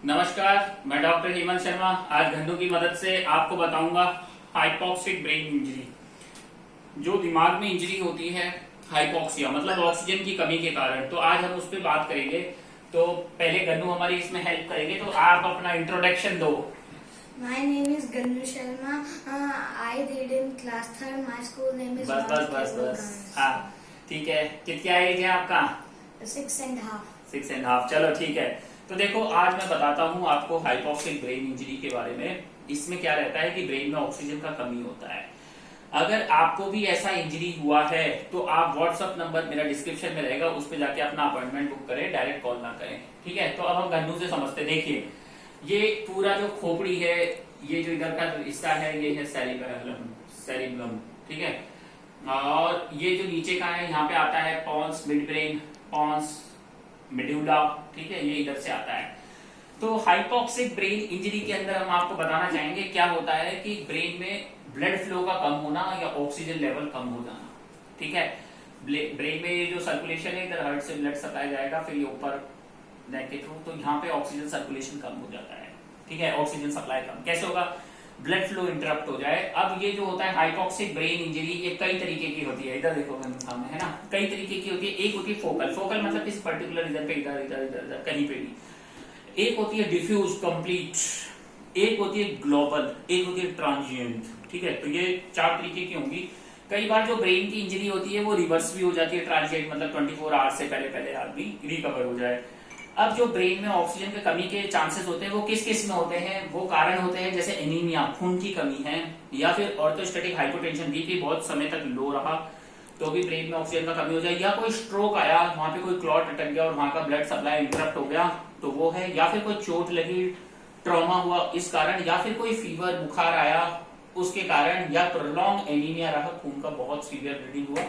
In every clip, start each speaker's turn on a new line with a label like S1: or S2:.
S1: नमस्कार, मैं डॉक्टर हेमंत शर्मा आज घंटों की मदद से आपको बताऊंगा हाइपोक्सिक ब्रेन इंजरी। जो दिमाग में इंजरी होती है हाइपोक्सिया मतलब ऑक्सीजन की कमी के कारण, तो आज हम उस पर बात करेंगे। तो पहले गन्नू हमारी इसमें हेल्प करेंगे, तो आप अपना इंट्रोडक्शन दो।
S2: My name is Gannu Sharma. I read in class third. My school name is
S1: बस बस बस बस, हाँ ठीक है। कितना एज है आपका?
S2: 6.5.
S1: 6.5। चलो ठीक है। तो देखो, आज मैं बताता हूँ आपको हाइपोक्सिक ब्रेन इंजरी के बारे में। इसमें क्या रहता है कि ब्रेन में ऑक्सीजन का कमी होता है। अगर आपको भी ऐसा इंजरी हुआ है तो आप व्हाट्सएप नंबर मेरा डिस्क्रिप्शन में रहेगा, उस पर जाके अपना अपॉइंटमेंट बुक करें, डायरेक्ट कॉल ना करें, ठीक है। तो अब हम गन्नू से समझते। देखिए, ये पूरा जो खोपड़ी है, ये जो इधर का हिस्सा है, ये है सेरिबेलम, ठीक है। और ये जो नीचे का है, यहाँ पे आता है pons midbrain, pons medulla, ठीक है, ये इधर से आता है। तो हाइपोक्सिक ब्रेन इंजरी के अंदर हम आपको बताना चाहेंगे क्या होता है कि ब्रेन में ब्लड फ्लो का कम होना या ऑक्सीजन लेवल कम हो जाना, ठीक है। ब्रेन में जो सर्कुलेशन है, इधर हार्ट से ब्लड सप्लाई जाएगा, फिर ये ऊपर नेक के थ्रू, तो यहाँ पे ऑक्सीजन सर्कुलेशन कम हो जाता है, ठीक है। ऑक्सीजन सप्लाई कम कैसे होगा? ब्लड फ्लो इंटरप्ट हो जाए। अब ये जो होता है हाइपोक्सिक ब्रेन इंजरी, ये कई तरीके की होती है। इधर देखो सामने, है ना, कई तरीके की होती है। एक होती है फोकल मतलब किसी पर्टिकुलर रीजन पे, इधर इधर इधर कहीं पे भी। एक होती है डिफ्यूज कंप्लीट, एक होती है ग्लोबल, एक होती है ट्रांजिएंट, ठीक है। तो ये 4 तरीके की होंगी। कई बार जो ब्रेन की इंजरी होती है वो रिवर्स भी हो जाती है। ट्रांजिएंट मतलब 24 आवर्स से पहले पहले आदमी रिकवर हो जाए। अब जो ब्रेन में ऑक्सीजन की कमी के चांसेस होते हैं वो किस किस में होते हैं? वो कारण होते हैं जैसे एनीमिया, खून की कमी है, या फिर ऑर्थोस्टैटिक हाइपोटेंशन, बीपी बहुत समय तक लो रहा तो भी ब्रेन में ऑक्सीजन का कमी हो जाए, या कोई स्ट्रोक आया, वहां पे कोई क्लॉट अटक गया और वहां का ब्लड सप्लाई इंटरप्ट हो गया तो वो है, या फिर कोई चोट लगी, ट्रॉमा हुआ इस कारण, या फिर कोई फीवर बुखार आया उसके कारण, या प्रोलॉन्ग एनीमिया रहा, खून का बहुत सीवियर ब्लीडिंग हुआ।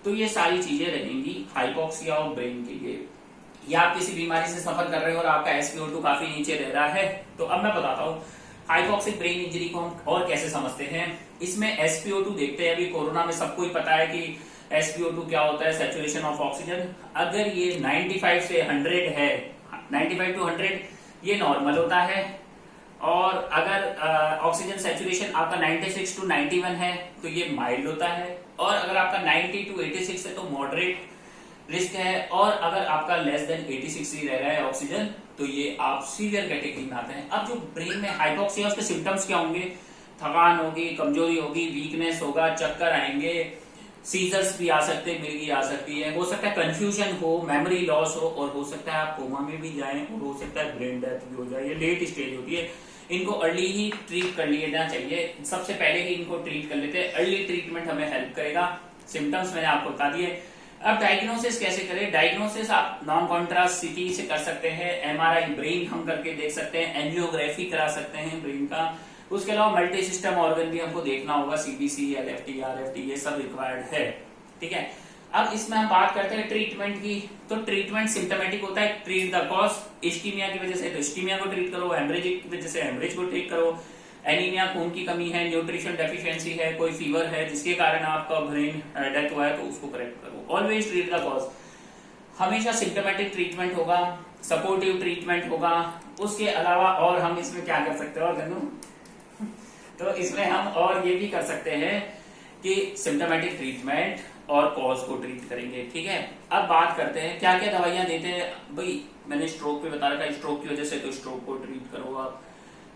S1: तो ये सारी चीजें रहेंगी हाइपोक्सिया और ब्रेन के लिए। या आप किसी बीमारी से सफर कर रहे हो और आपका SpO2 काफी नीचे रह रहा है, तो अब मैं बताता हूँ हाइपोक्सिक ब्रेन इंजरी को हम और कैसे समझते हैं। इसमें SpO2 देखते हैं। अभी कोरोना में सबको ही पता है कि SpO2 क्या होता है, सैचुरेशन ऑफ ऑक्सीजन। अगर ये 95 से 100 है, 95 to 100 ये नॉर्मल होता है। और अगर ऑक्सीजन सैचुरेशन आपका 96 to 91 है तो ये माइल्ड होता है। और अगर आपका 90 to 86 है तो मॉडरेट रिस्क है। और अगर आपका लेस देन 86 ही रह रहा है ऑक्सीजन तो ये आप सीवियर कैटेगरी में आते हैं। अब जो ब्रेन में हाइपोक्सिया, उसके सिम्टम्स क्या होंगे? थकान होगी, कमजोरी होगी, वीकनेस होगा, चक्कर आएंगे, सीजर्स भी आ सकते हैं, मिर्गी आ सकती है, हो सकता है कंफ्यूजन हो, मेमोरी लॉस हो, और हो सकता है आप कोमा में भी जाएं, और हो सकता है ब्रेन डेथ भी हो जाए। ये लेट स्टेज होती है, इनको अर्ली ही ट्रीट कर लेना चाहिए। सबसे पहले ही इनको ट्रीट कर लेते हैं, अर्ली ट्रीटमेंट हमें हेल्प करेगा। सिम्टम्स मैंने आपको बता दिए। अब डायग्नोसिस कैसे करें? डायग्नोसिस आप नॉन कॉन्ट्रास्ट CT से कर सकते हैं, MRI ब्रेन हम करके देख सकते हैं, एंजियोग्राफी करा सकते हैं ब्रेन का। उसके अलावा मल्टी सिस्टम ऑर्गन भी हमको देखना होगा, CBC, LFT, RFT, ये सब रिक्वायर्ड है, ठीक है। अब इसमें हम बात करते हैं ट्रीटमेंट की। तो ट्रीटमेंट सिम्टोमेटिक होता है, ट्रीट द कॉज। इस्कीमिया की वजह से तो इस्कीमिया को ट्रीट करो, हेमरेज की वजह से हेमरेज को ट्रीट करो, एनीमिया खून की कमी है, न्यूट्रिशन डेफिशिएंसी है, कोई फीवर है जिसके कारण आपका ब्रेन डेथ हुआ है तो उसको करेक्ट करो। Always treat the cause. हमेशा सिम्टोमेटिक ट्रीटमेंट होगा, सपोर्टिव ट्रीटमेंट होगा। उसके अलावा और हम इसमें क्या कर सकते हैं और गन्नू? तो इसमें हम और ये भी कर सकते हैं कि सिम्टोमेटिक ट्रीटमेंट और कॉज को ट्रीट करेंगे, ठीक है। अब बात करते हैं क्या क्या दवाइयां देते हैं। भाई मैंने स्ट्रोक पे बता रखा है, स्ट्रोक की वजह से तो स्ट्रोक को ट्रीट करो आप।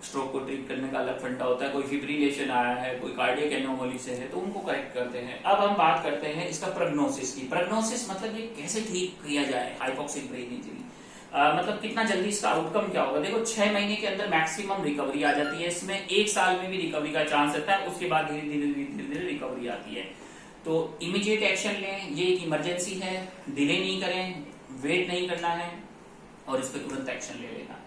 S1: स्ट्रोक को ट्रीट करने का अलग फंडा होता है। कोई फिब्रिलेशन आया है, कोई कार्डियक एनोमली से है तो उनको करेक्ट करते हैं। अब हम बात करते हैं इसका प्रोग्नोसिस की। प्रोग्नोसिस मतलब ये कैसे ठीक किया जाए हाइपोक्सिक ब्रेन इंजरी, मतलब कितना जल्दी इसका आउटकम क्या होगा। देखो 6 महीने के अंदर मैक्सिमम रिकवरी आ जाती है। इसमें 1 साल में भी रिकवरी का चांस रहता है, उसके बाद धीरे धीरे रिकवरी आती है। तो इमीडिएट एक्शन लें, ये एक इमरजेंसी है, डिले नहीं करें, वेट नहीं करना है और इस पर तुरंत एक्शन ले लेना है।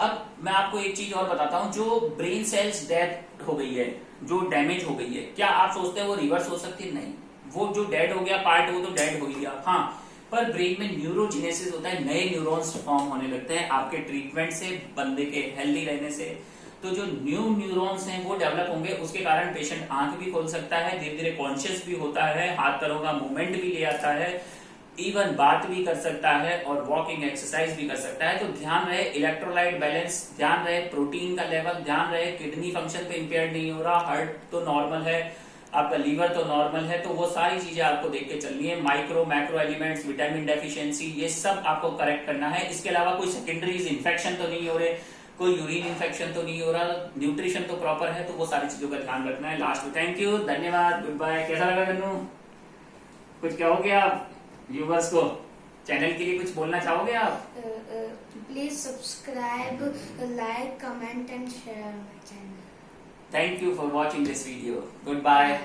S1: अब मैं आपको एक चीज और बताता हूं, जो ब्रेन सेल्स डेड हो गई है, जो डैमेज हो गई है, क्या आप सोचते हैं वो रिवर्स हो सकती है? नहीं। वो जो डेड हो गया पार्ट, वो तो डेड हो ही गया, हाँ। पर ब्रेन में न्यूरोजेनेसिस होता है, नए न्यूरॉन्स फॉर्म होने लगते हैं आपके ट्रीटमेंट से, बंदे के हेल्दी रहने से। तो जो न्यू न्यूरॉन्स हैं वो डेवलप होंगे, उसके कारण पेशेंट आंख भी खोल सकता है, धीरे धीरे कॉन्शियस भी होता है, हाथ पैरों का मूवमेंट भी ले आता है, इवन बात भी कर सकता है और वॉकिंग एक्सरसाइज भी कर सकता है। तो ध्यान रहे इलेक्ट्रोलाइट बैलेंस, ध्यान रहे प्रोटीन का लेवल, ध्यान रहे किडनी फंक्शन तो इम्पेयर नहीं हो रहा, हार्ट तो नॉर्मल है, आपका लीवर तो नॉर्मल है। तो वो सारी चीजें आपको देख के चलनी है। Micro macro elements, vitamin deficiency, ये सब आपको करेक्ट करना है। इसके अलावा कोई सेकेंडरीज इन्फेक्शन तो नहीं हो रहे, कोई यूरिन इन्फेक्शन तो नहीं हो रहा, न्यूट्रिशन तो प्रॉपर है। तो वो सारी चीजों का ध्यान रखना है। लास्ट में थैंक यू, धन्यवाद, गुड बाय। कैसा लगा गन्नू? कुछ कहोगे आप व्यूवर्स को? चैनल के लिए कुछ बोलना चाहोगे आप?
S2: Please subscribe, like, comment and share my channel.
S1: Thank you for watching this video. Goodbye.